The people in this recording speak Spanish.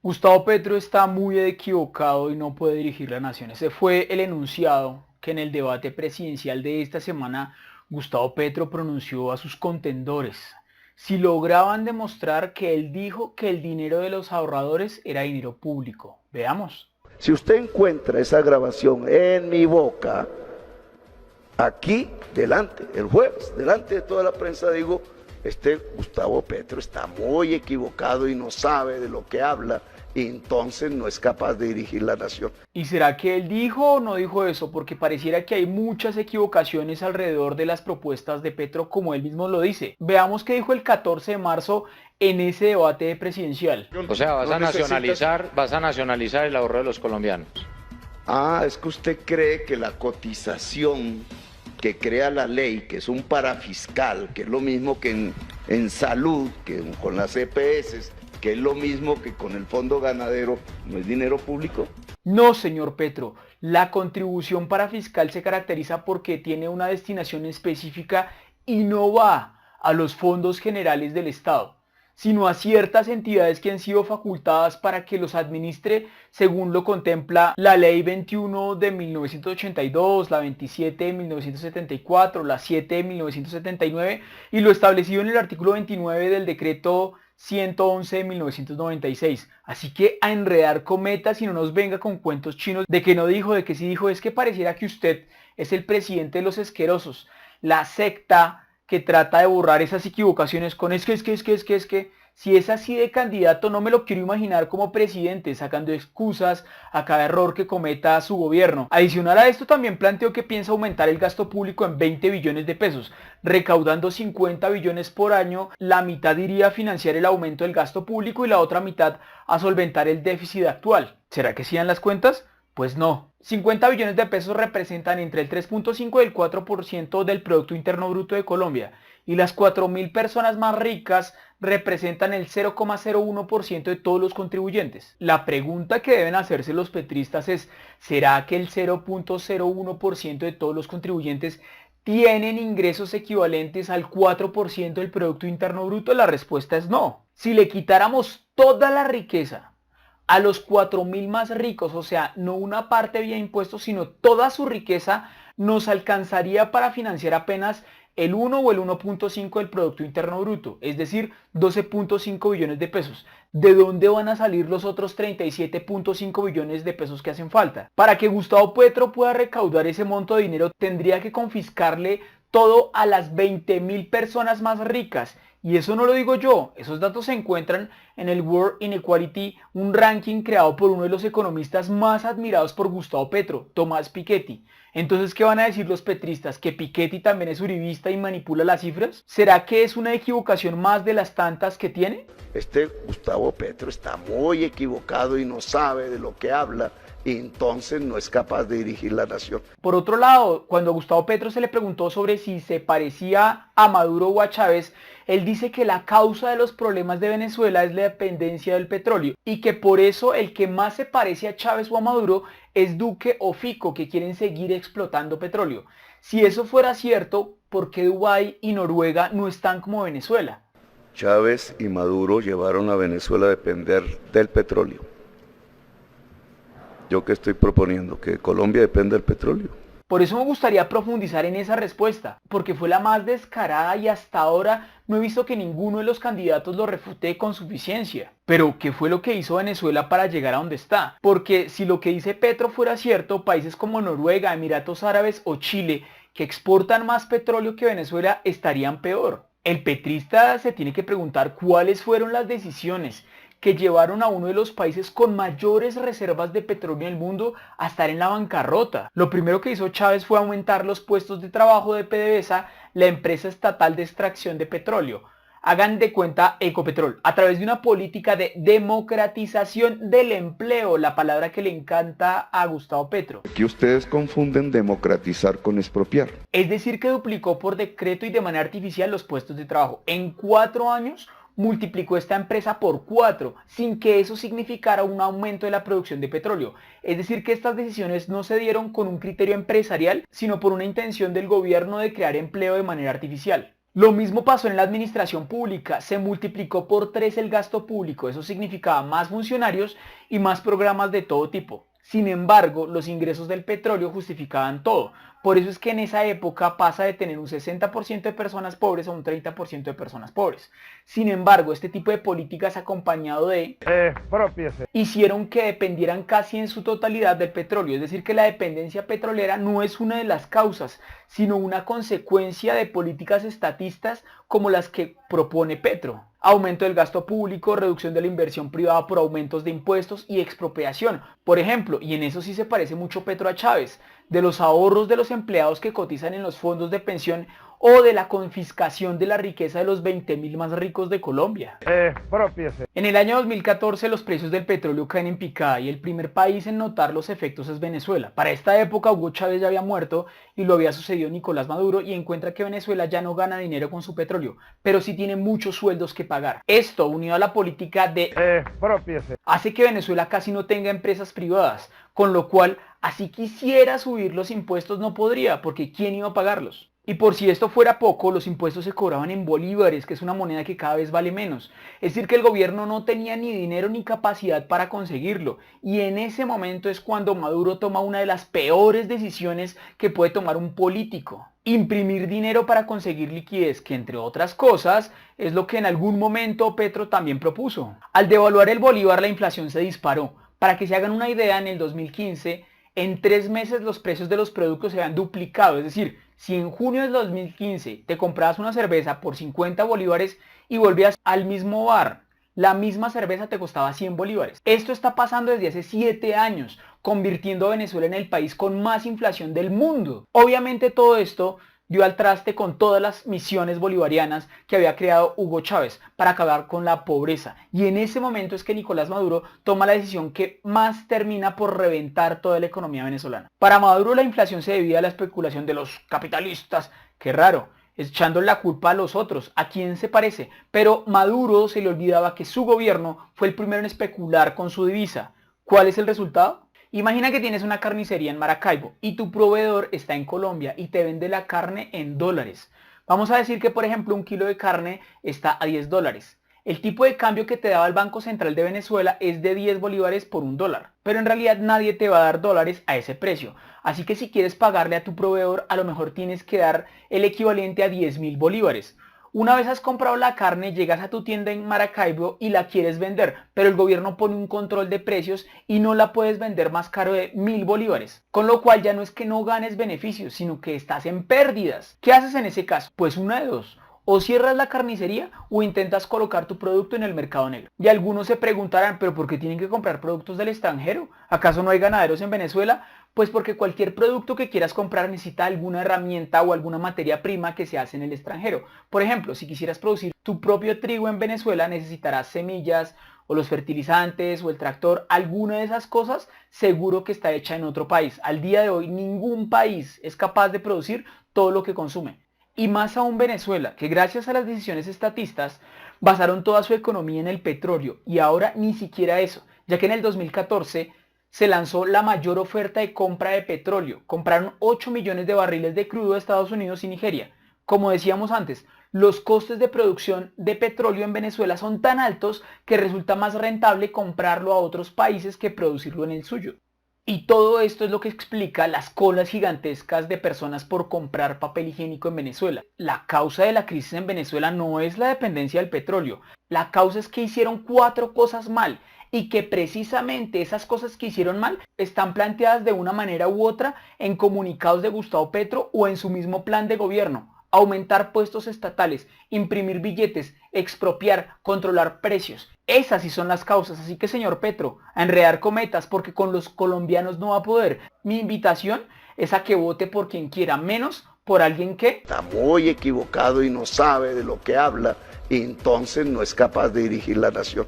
Gustavo Petro está muy equivocado y no puede dirigir la nación. Ese fue el enunciado que en el debate presidencial de esta semana Gustavo Petro pronunció a sus contendores. Si lograban demostrar que él dijo que el dinero de los ahorradores era dinero público. Veamos. Si usted encuentra esa grabación en mi boca, aquí, delante, el jueves, delante de toda la prensa, digo, este Gustavo Petro está muy equivocado y no sabe de lo que habla, y entonces no es capaz de dirigir la nación. ¿Y será que él dijo o no dijo eso? Porque pareciera que hay muchas equivocaciones alrededor de las propuestas de Petro, como él mismo lo dice. Veamos qué dijo el 14 de marzo en ese debate presidencial. O sea, vas a nacionalizar el ahorro de los colombianos. Ah, es que usted cree que la cotización que crea la ley, que es un parafiscal, que es lo mismo que en salud, que con las EPS, que es lo mismo que con el fondo ganadero, ¿no es dinero público? No, señor Petro, la contribución para fiscal se caracteriza porque tiene una destinación específica y no va a los fondos generales del Estado, sino a ciertas entidades que han sido facultadas para que los administre según lo contempla la Ley 21 de 1982, la 27 de 1974, la 7 de 1979 y lo establecido en el artículo 29 del decreto 111 de 1996. Así que a enredar cometas y no nos venga con cuentos chinos de que no dijo, de que sí dijo. Es que pareciera que usted es el presidente de los asquerosos, la secta que trata de borrar esas equivocaciones con es que. Si es así de candidato, no me lo quiero imaginar como presidente, sacando excusas a cada error que cometa su gobierno. Adicional a esto, también planteó que piensa aumentar el gasto público en 20 billones de pesos, recaudando 50 billones por año. La mitad iría a financiar el aumento del gasto público y la otra mitad a solventar el déficit actual. ¿Será que sí dan las cuentas? Pues no. 50 billones de pesos representan entre el 3.5 y el 4% del Producto Interno Bruto de Colombia, y las 4.000 personas más ricas representan el 0,01% de todos los contribuyentes. La pregunta que deben hacerse los petristas es, ¿será que el 0,01% de todos los contribuyentes tienen ingresos equivalentes al 4% del Producto Interno Bruto? La respuesta es no. Si le quitáramos toda la riqueza a los 4.000 más ricos, o sea, no una parte vía impuestos, sino toda su riqueza, nos alcanzaría para financiar apenas el 1 o el 1.5 del Producto Interno Bruto, es decir, 12.5 billones de pesos. ¿De dónde van a salir los otros 37.5 billones de pesos que hacen falta? Para que Gustavo Petro pueda recaudar ese monto de dinero, tendría que confiscarle todo a las 20.000 personas más ricas. Y eso no lo digo yo, esos datos se encuentran en el World Inequality, un ranking creado por uno de los economistas más admirados por Gustavo Petro, Tomás Piketty. Entonces, ¿qué van a decir los petristas? ¿Que Piketty también es uribista y manipula las cifras? ¿Será que es una equivocación más de las tantas que tiene? Este Gustavo Petro está muy equivocado y no sabe de lo que habla, y entonces no es capaz de dirigir la nación. Por otro lado, cuando a Gustavo Petro se le preguntó sobre si se parecía a Maduro o a Chávez, él dice que la causa de los problemas de Venezuela es la dependencia del petróleo y que por eso el que más se parece a Chávez o a Maduro es Duque o Fico, que quieren seguir explotando petróleo. Si eso fuera cierto, ¿por qué Dubái y Noruega no están como Venezuela? Chávez y Maduro llevaron a Venezuela a depender del petróleo. ¿Yo qué estoy proponiendo? Que Colombia dependa del petróleo. Por eso me gustaría profundizar en esa respuesta, porque fue la más descarada y hasta ahora no he visto que ninguno de los candidatos lo refute con suficiencia. Pero, ¿qué fue lo que hizo Venezuela para llegar a donde está? Porque si lo que dice Petro fuera cierto, países como Noruega, Emiratos Árabes o Chile, que exportan más petróleo que Venezuela, estarían peor. El petrista se tiene que preguntar cuáles fueron las decisiones que llevaron a uno de los países con mayores reservas de petróleo en el mundo a estar en la bancarrota. Lo primero que hizo Chávez fue aumentar los puestos de trabajo de PDVSA, la empresa estatal de extracción de petróleo. Hagan de cuenta Ecopetrol, a través de una política de democratización del empleo, la palabra que le encanta a Gustavo Petro. Aquí ustedes confunden democratizar con expropiar. Es decir, que duplicó por decreto y de manera artificial los puestos de trabajo. En 4 años multiplicó esta empresa por 4, sin que eso significara un aumento de la producción de petróleo. Es decir, que estas decisiones no se dieron con un criterio empresarial, sino por una intención del gobierno de crear empleo de manera artificial. Lo mismo pasó en la administración pública, se multiplicó por 3 el gasto público, eso significaba más funcionarios y más programas de todo tipo. Sin embargo, los ingresos del petróleo justificaban todo. Por eso es que en esa época pasa de tener un 60% de personas pobres a un 30% de personas pobres. Sin embargo, este tipo de políticas acompañado de hicieron que dependieran casi en su totalidad del petróleo. Es decir, que la dependencia petrolera no es una de las causas, sino una consecuencia de políticas estatistas como las que propone Petro. Aumento del gasto público, reducción de la inversión privada por aumentos de impuestos y expropiación. Por ejemplo, y en eso sí se parece mucho Petro a Chávez, de los ahorros de los empleados que cotizan en los fondos de pensión o de la confiscación de la riqueza de los 20.000 más ricos de Colombia. En el año 2014 los precios del petróleo caen en picada y el primer país en notar los efectos es Venezuela. Para esta época Hugo Chávez ya había muerto y lo había sucedido Nicolás Maduro y encuentra que Venezuela ya no gana dinero con su petróleo, pero sí tiene muchos sueldos que pagar. Esto, unido a la política de hace que Venezuela casi no tenga empresas privadas, con lo cual así quisiera subir los impuestos no podría, porque ¿quién iba a pagarlos? Y por si esto fuera poco, los impuestos se cobraban en bolívares, que es una moneda que cada vez vale menos. Es decir, que el gobierno no tenía ni dinero ni capacidad para conseguirlo. Y en ese momento es cuando Maduro toma una de las peores decisiones que puede tomar un político. Imprimir dinero para conseguir liquidez, que entre otras cosas es lo que en algún momento Petro también propuso. Al devaluar el bolívar, la inflación se disparó. Para que se hagan una idea, en el 2015, en 3 meses los precios de los productos se habían duplicado. Es decir, si en junio del 2015 te comprabas una cerveza por 50 bolívares y volvías al mismo bar, la misma cerveza te costaba 100 bolívares. Esto está pasando desde hace 7 años, convirtiendo a Venezuela en el país con más inflación del mundo. Obviamente todo esto dio al traste con todas las misiones bolivarianas que había creado Hugo Chávez para acabar con la pobreza. Y en ese momento es que Nicolás Maduro toma la decisión que más termina por reventar toda la economía venezolana. Para Maduro la inflación se debía a la especulación de los capitalistas. Qué raro, echando la culpa a los otros. ¿A quién se parece? Pero Maduro se le olvidaba que su gobierno fue el primero en especular con su divisa. ¿Cuál es el resultado? Imagina que tienes una carnicería en Maracaibo y tu proveedor está en Colombia y te vende la carne en dólares. Vamos a decir que por ejemplo un kilo de carne está a 10 dólares. El tipo de cambio que te daba el Banco Central de Venezuela es de 10 bolívares por un dólar. Pero en realidad nadie te va a dar dólares a ese precio. Así que si quieres pagarle a tu proveedor, a lo mejor tienes que dar el equivalente a 10.000 bolívares. Una vez has comprado la carne, llegas a tu tienda en Maracaibo y la quieres vender, pero el gobierno pone un control de precios y no la puedes vender más caro de 1.000 bolívares. Con lo cual ya no es que no ganes beneficios, sino que estás en pérdidas. ¿Qué haces en ese caso? Pues una de dos. O cierras la carnicería o intentas colocar tu producto en el mercado negro. Y algunos se preguntarán, ¿pero por qué tienen que comprar productos del extranjero? ¿Acaso no hay ganaderos en Venezuela? Pues porque cualquier producto que quieras comprar necesita alguna herramienta o alguna materia prima que se hace en el extranjero. Por ejemplo, si quisieras producir tu propio trigo en Venezuela, necesitarás semillas o los fertilizantes o el tractor. Alguna de esas cosas seguro que está hecha en otro país. Al día de hoy ningún país es capaz de producir todo lo que consume. Y más aún Venezuela, que gracias a las decisiones estatistas basaron toda su economía en el petróleo. Y ahora ni siquiera eso, ya que en el 2014 se lanzó la mayor oferta de compra de petróleo. Compraron 8 millones de barriles de crudo de Estados Unidos y Nigeria. Como decíamos antes, los costes de producción de petróleo en Venezuela son tan altos que resulta más rentable comprarlo a otros países que producirlo en el suyo. Y todo esto es lo que explica las colas gigantescas de personas por comprar papel higiénico en Venezuela. La causa de la crisis en Venezuela no es la dependencia del petróleo. La causa es que hicieron 4 cosas mal y que precisamente esas cosas que hicieron mal están planteadas de una manera u otra en comunicados de Gustavo Petro o en su mismo plan de gobierno. Aumentar puestos estatales, imprimir billetes, expropiar, controlar precios. Esas sí son las causas, así que señor Petro, a enredar cometas porque con los colombianos no va a poder. Mi invitación es a que vote por quien quiera, menos por alguien que está muy equivocado y no sabe de lo que habla y entonces no es capaz de dirigir la nación.